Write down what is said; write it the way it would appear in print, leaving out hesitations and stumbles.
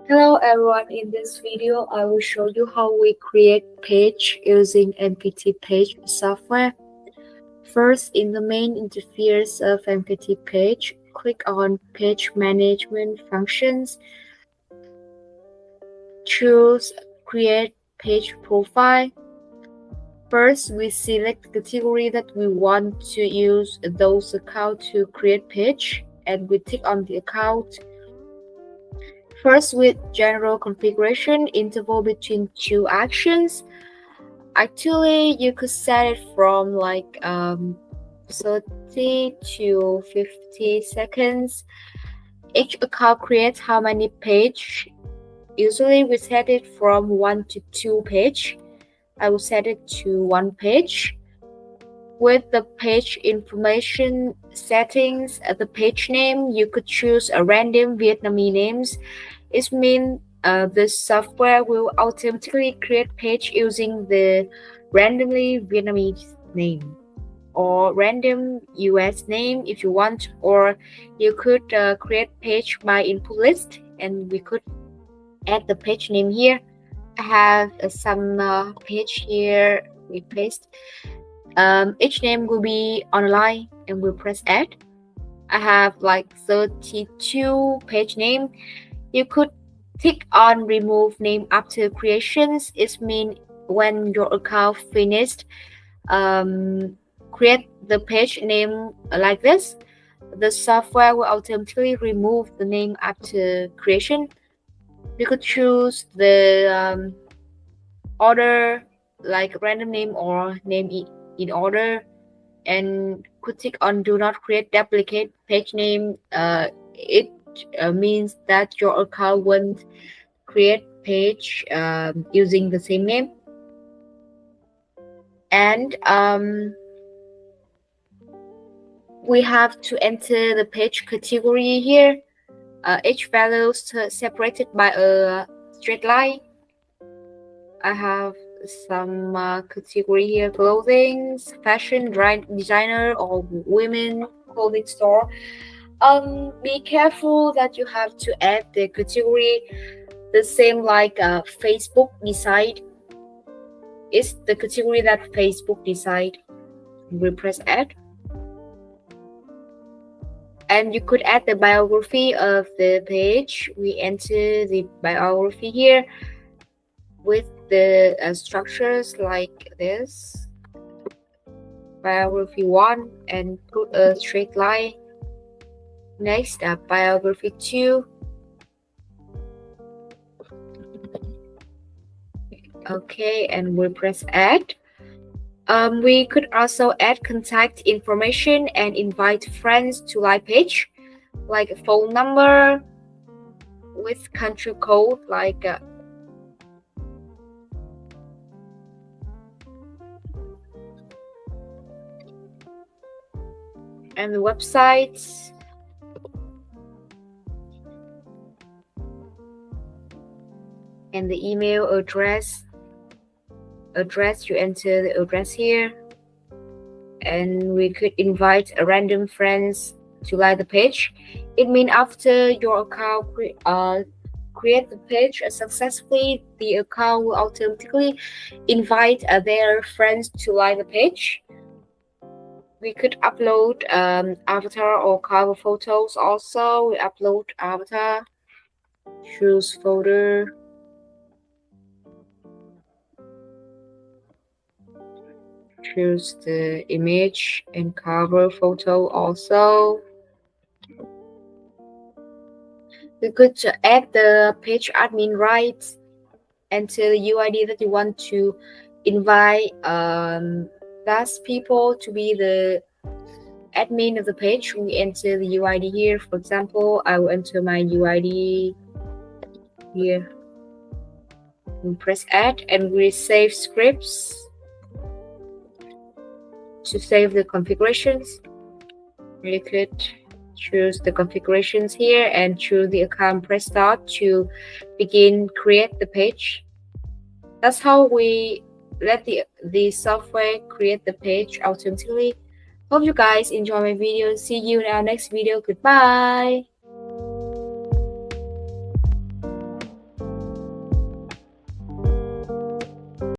Hello everyone, in this video I will show you how we create page using MPT page software. First, in the main interface of MPT page, click on page management functions. Choose create page profile. First, we select the category that we want to use those account to create page, and we tick on the account. First, with general configuration interval between two actions. Actually, you could set it from 30 to 50 seconds. Each account creates how many page. Usually we set it from 1 to 2 page. I will set it to 1 page. With the page information settings, the page name, you could choose a random Vietnamese names. It means the software will automatically create page using the randomly Vietnamese name or random US name if you want, or you could create page by input list, and we could add the page name here. I have some page here we paste. Each name will be online, and we'll press add. I have 32 page name. You could tick on remove name after creations. It means when your account finished, create the page name like this, the software will automatically remove the name after creation. You could choose the order, like random name or name in order, and could tick on do not create duplicate page name. It means that your account won't create page using the same name. And we have to enter the page category here. Each value separated by a straight line. I have some category here: clothing, fashion, designer, or women clothing store. Be careful that you have to add the category the same like Facebook decide. It's the category that Facebook decide. We press add. And you could add the biography of the page. We enter the biography here with the structures like this. Biography 1 and put a straight line. Next, biography 2. Okay, and we press add. We could also add contact information and invite friends to live page, like a phone number with country code, like and the websites. And the email address. You enter the address here, and we could invite a random friends to like the page. It means after your account create the page successfully, the account will automatically invite their friends to like the page. We could upload avatar or cover photos. Also, we upload avatar. Choose folder. Choose the image and cover photo also. We could add the page admin rights, enter the UID that you want to invite last people to be the admin of the page. We enter the UID here. For example, I will enter my UID here. We press add, and we save scripts. To save the configurations, you could choose the configurations here and choose the account, press start to begin create the page. That's how we let the software create the page automatically. Hope you guys enjoy my video. See you in our next video. Goodbye.